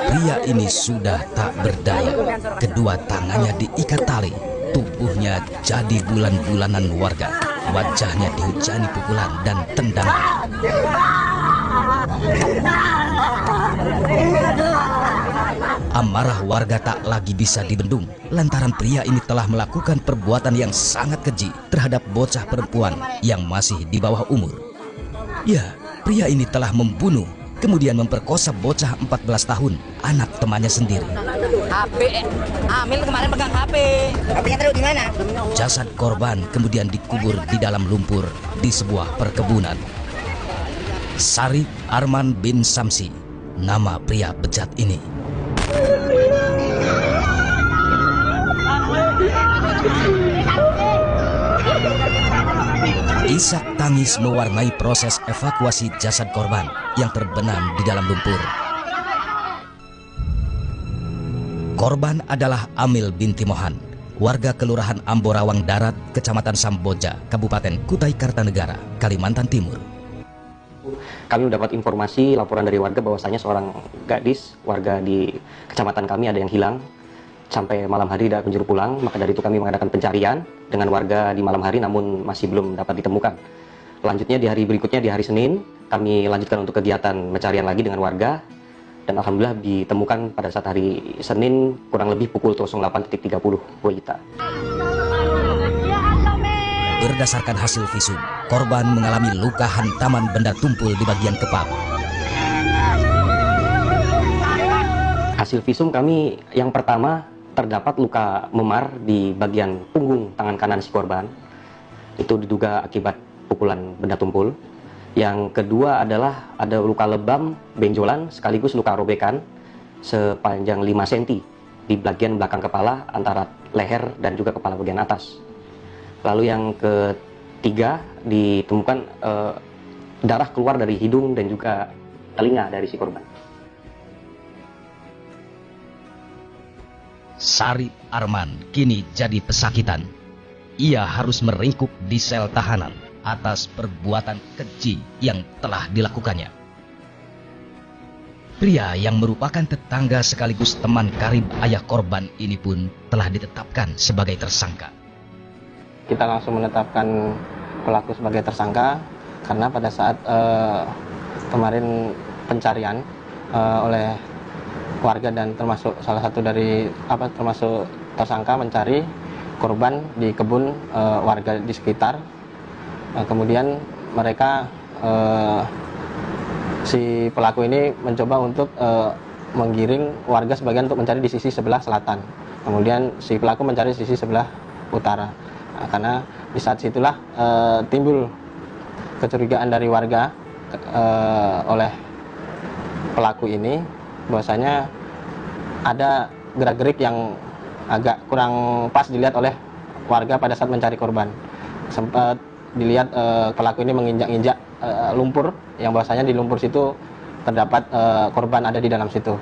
Pria ini sudah tak berdaya. Kedua tangannya diikat tali. Tubuhnya jadi bulan-bulanan warga. Wajahnya dihujani pukulan dan tendangan. Amarah warga tak lagi bisa dibendung lantaran pria ini telah melakukan perbuatan yang sangat keji terhadap bocah perempuan yang masih di bawah umur. Ya, pria ini telah membunuh kemudian memperkosa bocah 14 tahun, anak temannya sendiri. HP, Amil kemarin pegang HP. HP-nya taruh di mana? Jasad korban kemudian dikubur di dalam lumpur di sebuah perkebunan. Sarip Arman bin Samsi, nama pria bejat ini. Isak tangis mewarnai proses evakuasi jasad korban yang terbenam di dalam lumpur. Korban adalah Amil binti Mohan, warga Kelurahan Amborawang Darat, Kecamatan Samboja, Kabupaten Kutai Kartanegara, Kalimantan Timur. Kami mendapat informasi laporan dari warga bahwasanya seorang gadis warga di kecamatan kami ada yang hilang. Sampai malam hari tidak kunjung pulang, maka dari itu kami mengadakan pencarian dengan warga di malam hari namun masih belum dapat ditemukan. Lanjutnya di hari berikutnya, di hari Senin, kami lanjutkan untuk kegiatan pencarian lagi dengan warga dan alhamdulillah ditemukan pada saat hari Senin kurang lebih pukul 08.30 WITA. Berdasarkan hasil visum, korban mengalami luka hantaman benda tumpul di bagian kepala. Hasil visum kami yang pertama terdapat luka memar di bagian punggung tangan kanan si korban. Itu diduga akibat pukulan benda tumpul. Yang kedua adalah ada luka lebam, benjolan, sekaligus luka robekan sepanjang 5 cm di bagian belakang kepala antara leher dan juga kepala bagian atas. Lalu yang ketiga ditemukan darah keluar dari hidung dan juga telinga dari si korban. Sarip Arman kini jadi pesakitan. Ia harus meringkuk di sel tahanan atas perbuatan keji yang telah dilakukannya. Pria yang merupakan tetangga sekaligus teman karib ayah korban ini pun telah ditetapkan sebagai tersangka. Kita langsung menetapkan pelaku sebagai tersangka karena pada saat kemarin pencarian oleh warga dan termasuk salah satu dari termasuk tersangka mencari korban di kebun warga di sekitar. Kemudian mereka si pelaku ini mencoba untuk menggiring warga sebagian untuk mencari di sisi sebelah selatan. Kemudian si pelaku mencari sisi sebelah utara. Karena di saat situlah timbul kecurigaan dari warga oleh pelaku ini bahwasanya ada gerak-gerik yang agak kurang pas dilihat oleh warga pada saat mencari korban. Sempat dilihat pelaku ini menginjak-injak lumpur yang bahwasanya di lumpur situ terdapat korban ada di dalam situ.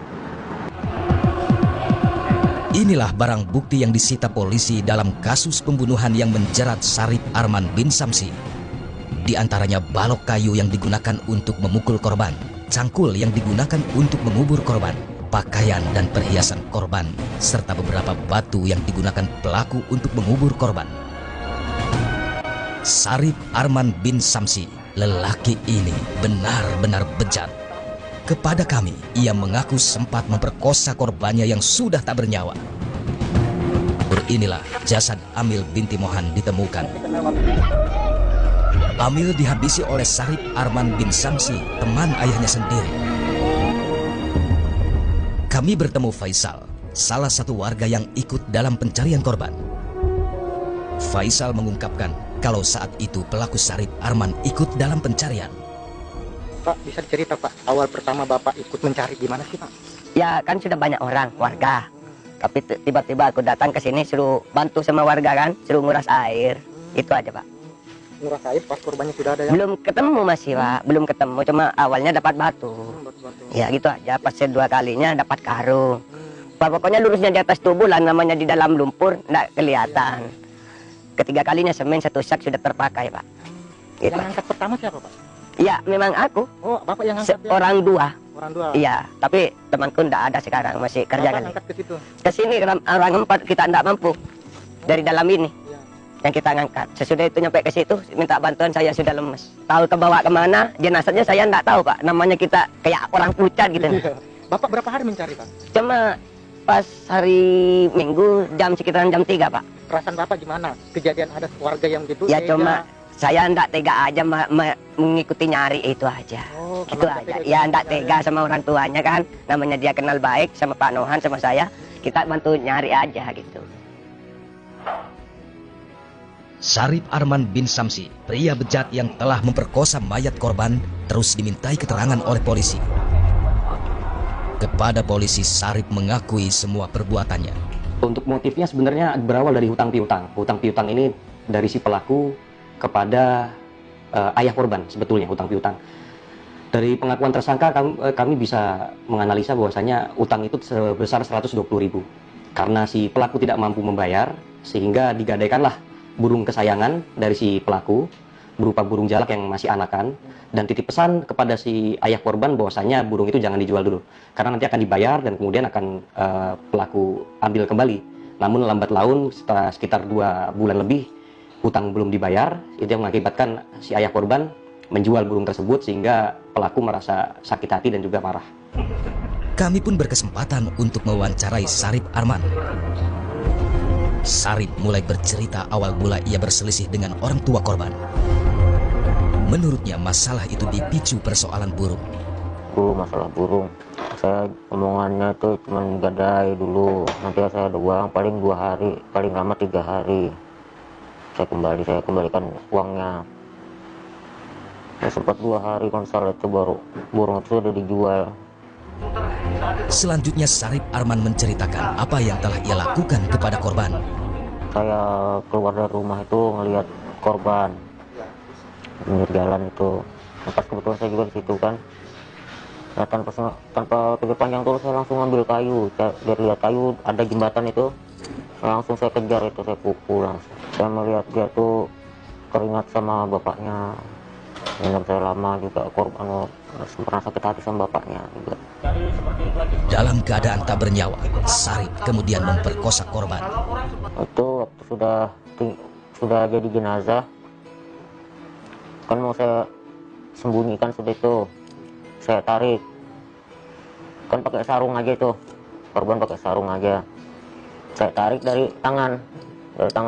Inilah barang bukti yang disita polisi dalam kasus pembunuhan yang menjerat Sarip Arman bin Samsi. Di antaranya balok kayu yang digunakan untuk memukul korban, cangkul yang digunakan untuk mengubur korban, pakaian dan perhiasan korban, serta beberapa batu yang digunakan pelaku untuk mengubur korban. Sarip Arman bin Samsi, lelaki ini benar-benar bejat. Kepada kami, ia mengaku sempat memperkosa korbannya yang sudah tak bernyawa. Inilah jasad Amil binti Mohan ditemukan. Amil dihabisi oleh Sarip Arman bin Samsi, teman ayahnya sendiri. Kami bertemu Faisal, salah satu warga yang ikut dalam pencarian korban. Faisal mengungkapkan kalau saat itu pelaku Sarip Arman ikut dalam pencarian. Pak, bisa cerita Pak, awal pertama Bapak ikut mencari gimana sih Pak? Ya kan sudah banyak orang, warga. Tapi tiba-tiba aku datang ke sini suruh bantu sama warga kan, suruh nguras air. Itu aja Pak. Nguras air pas korbannya sudah ada yang... Belum ketemu masih Pak, belum ketemu. Cuma awalnya dapat batu. Ya gitu aja, pas kedua kalinya dapat karung. Pokoknya lurusnya di atas tubuh lah, namanya di dalam lumpur, nggak kelihatan. Ketiga kalinya semen satu sak sudah terpakai Pak. Gitu. Yang angkat pertama siapa Pak? Ya memang aku. Oh, Bapak yang angkat orang dua. Orang dua. Iya, tapi temanku ndak ada sekarang, masih kerja Bapak kali. ngangkat ke situ. Ke sini orang empat kita ndak mampu dari dalam ini. Iya. Yang kita ngangkat. Sesudah itu nyampe ke situ, minta bantuan, saya sudah lemes. Tahu kebawa kemana, jenazahnya saya ndak tahu Pak. Namanya kita kayak orang pucat gitu. Iya. Bapak berapa hari mencari, Pak? Cuma pas hari Minggu sekitaran jam 3 Pak. Perasaan Bapak gimana? Kejadian ada warga yang gitu? Ya tega. cuma saya ndak tega aja mengikuti nyari itu aja. Oh, Itu kalau aja. nggak Ya tega ndak gitu tega sama orang tuanya kan. Namanya dia kenal baik sama Pak Nohan sama saya. Kita bantu nyari aja gitu. Sarip Arman bin Samsi, pria bejat yang telah memperkosa mayat korban, terus dimintai keterangan oleh polisi. Kepada polisi, Sarip mengakui semua perbuatannya. Untuk motifnya sebenarnya berawal dari hutang piutang. Hutang piutang ini dari si pelaku kepada ayah korban sebetulnya hutang piutang. Dari pengakuan tersangka kami bisa menganalisa bahwasanya utang itu sebesar 120.000. Karena si pelaku tidak mampu membayar sehingga digadaikanlah burung kesayangan dari si pelaku berupa burung jalak yang masih anakan dan titip pesan kepada si ayah korban bahwasanya burung itu jangan dijual dulu karena nanti akan dibayar dan kemudian akan pelaku ambil kembali. Namun lambat laun setelah sekitar 2 bulan lebih hutang belum dibayar, itu yang mengakibatkan si ayah korban menjual burung tersebut sehingga pelaku merasa sakit hati dan juga marah. Kami pun berkesempatan untuk mewawancarai Sarip Arman. Sarip mulai bercerita awal mula ia berselisih dengan orang tua korban. Menurutnya masalah itu dipicu persoalan burung. Masalah burung, saya omongannya itu cuma gadai dulu, nanti saya ada uang paling 2 hari, paling lama 3 hari saya kembalikan uangnya. Ya, sempat 2 hari kan salah itu baru burung itu sudah dijual. Selanjutnya Sarip Arman menceritakan apa yang telah ia lakukan kepada korban. Saya keluar dari rumah itu ngelihat korban pinggir jalan itu. Pas kebetulan saya juga di situ kan. Nah, tanpa pikir panjang tuh saya langsung ambil kayu. Saya lihat kayu ada jembatan itu, langsung saya kejar itu, saya pukul langsung. Saya melihat dia tuh keringat sama bapaknya. Dan saya lama juga korban pernah sakit hati sama bapaknya juga. Dalam keadaan tak bernyawa, Sarip kemudian memperkosa korban. Itu waktu sudah jadi jenazah, kan mau saya sembunyikan sudah itu, saya tarik. Kan pakai sarung aja itu, korban pakai sarung aja. Saya tarik dari tangan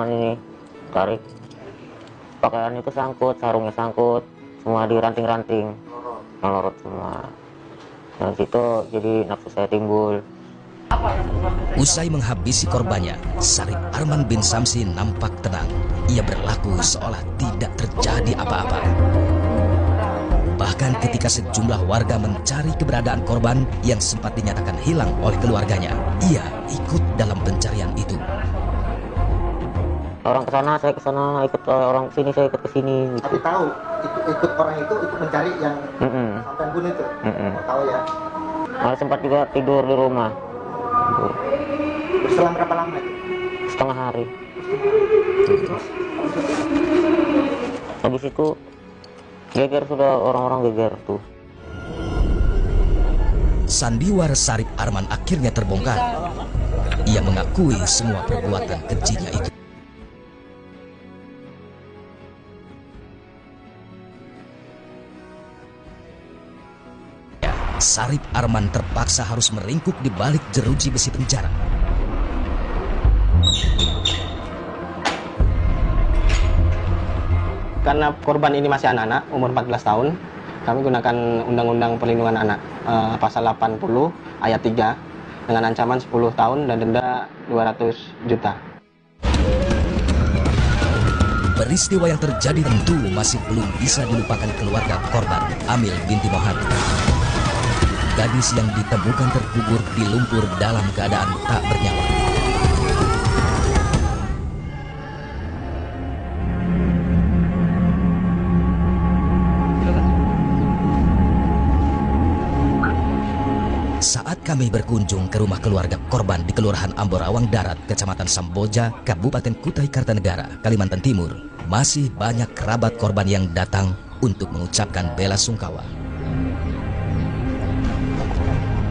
ini, tarik. Pakaian itu sangkut, sarungnya sangkut, semua diranting-ranting, melorot semua. Dari situ jadi nafsu saya timbul. Usai menghabisi korbannya, Sarip Arman bin Samsi nampak tenang. Ia berlaku seolah tidak terjadi apa-apa. Bahkan ketika sejumlah warga mencari keberadaan korban yang sempat dinyatakan hilang oleh keluarganya, ia ikut dalam pencarian itu. Orang ke sana, saya ke sana, ikut orang sini, saya ikut ke sini. Gitu. Tapi tahu ikut orang itu ikut mencari yang sampai bunuh itu. Tahu ya. Malah sempat juga tidur di rumah. Berselang berapa lama itu? Setengah hari. Habis itu geger, sudah orang-orang geger tuh. Sandiwara Sarip Arman akhirnya terbongkar. Ia mengakui semua perbuatan kejinya itu. Sarip Arman terpaksa harus meringkuk di balik jeruji besi penjara. Karena korban ini masih anak-anak, umur 14 tahun, kami gunakan Undang-Undang Perlindungan Anak, pasal 80 ayat 3, dengan ancaman 10 tahun dan denda 200 juta. Peristiwa yang terjadi tentu masih belum bisa dilupakan keluarga korban, Amil binti Mohamad. Gadis yang ditemukan terkubur di lumpur dalam keadaan tak bernyawa. Saat kami berkunjung ke rumah keluarga korban di Kelurahan Amborawang Darat, Kecamatan Samboja, Kabupaten Kutai Kartanegara, Kalimantan Timur, masih banyak kerabat korban yang datang untuk mengucapkan bela sungkawa.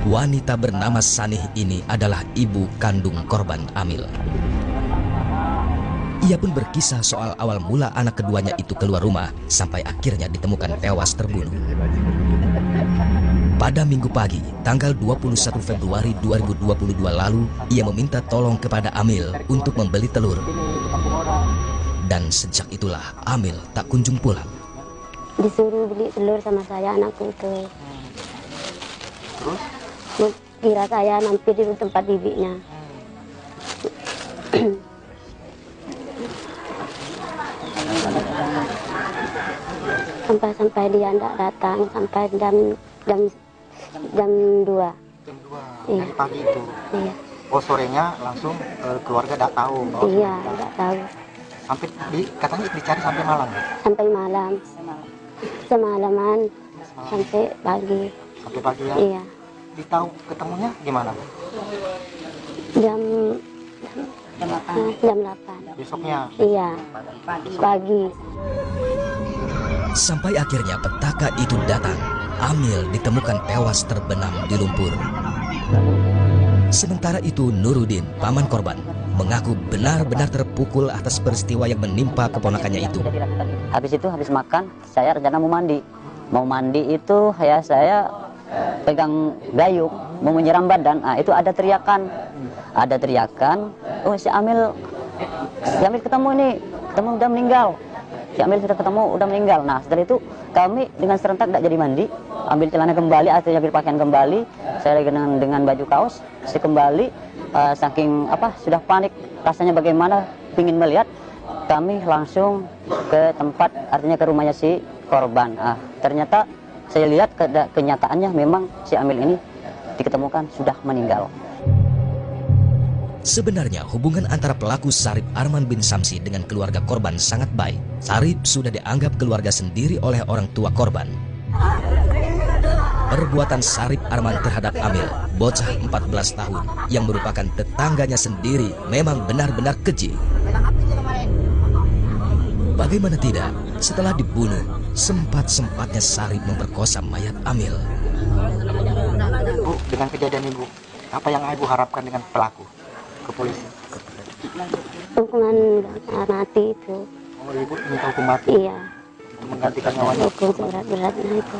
Wanita bernama Sanih ini adalah ibu kandung korban Amil. Ia pun berkisah soal awal mula anak keduanya itu keluar rumah sampai akhirnya ditemukan tewas terbunuh. Pada Minggu pagi, tanggal 21 Februari 2022 lalu, ia meminta tolong kepada Amil untuk membeli telur. Dan sejak itulah Amil tak kunjung pulang. Disuruh beli telur sama saya anakku itu. Terus? Kira saya mampir di tempat bibinya. Sampai dia tidak datang sampai jam 2. Jam 2 Iya. dari pagi itu. Iya. Oh, sorenya langsung keluarga tidak tahu. Iya, tidak tahu. Sampai katanya dicari sampai malam. Sampai malam. Semalaman sampai pagi. Sampai pagi ya. Iya. Ditahu ketemunya gimana? Jam 8. Besoknya. Iya. Pagi. Sampai akhirnya petaka itu datang. Amil ditemukan tewas terbenam di lumpur. Sementara itu Nuruddin, paman korban, mengaku benar-benar terpukul atas peristiwa yang menimpa keponakannya itu. Habis itu habis makan, saya rencana mau mandi. Mau mandi itu saya pegang gayung, mau menyiram badan. Nah, itu ada teriakan. Oh si Amil ketemu nih, udah meninggal. Si Amil sudah ketemu, udah meninggal. Nah setelah itu kami dengan serentak tidak jadi mandi, ambil celana kembali, atau ambil pakaian kembali. Saya dengan baju kaos, saya kembali saking sudah panik, rasanya bagaimana, ingin melihat. Kami langsung ke tempat, artinya ke rumahnya si korban. Ternyata saya lihat kenyataannya memang si Amil ini diketemukan sudah meninggal. Sebenarnya hubungan antara pelaku Sarip Arman bin Samsi dengan keluarga korban sangat baik. Sarip sudah dianggap keluarga sendiri oleh orang tua korban. Perbuatan Sarip Arman terhadap Amil, bocah 14 tahun yang merupakan tetangganya sendiri, memang benar-benar keji. Bagaimana tidak, setelah dibunuh, sempat-sempatnya Sarip memperkosa mayat Amil. Bu, dengan kejadian ini, Bu, apa yang Ibu harapkan dengan pelaku ke polisi? Hukuman mati itu. Oh, Ibu minta hukum mati Iya. untuk menggantikan nyawanya. Hukum berat-beratnya itu.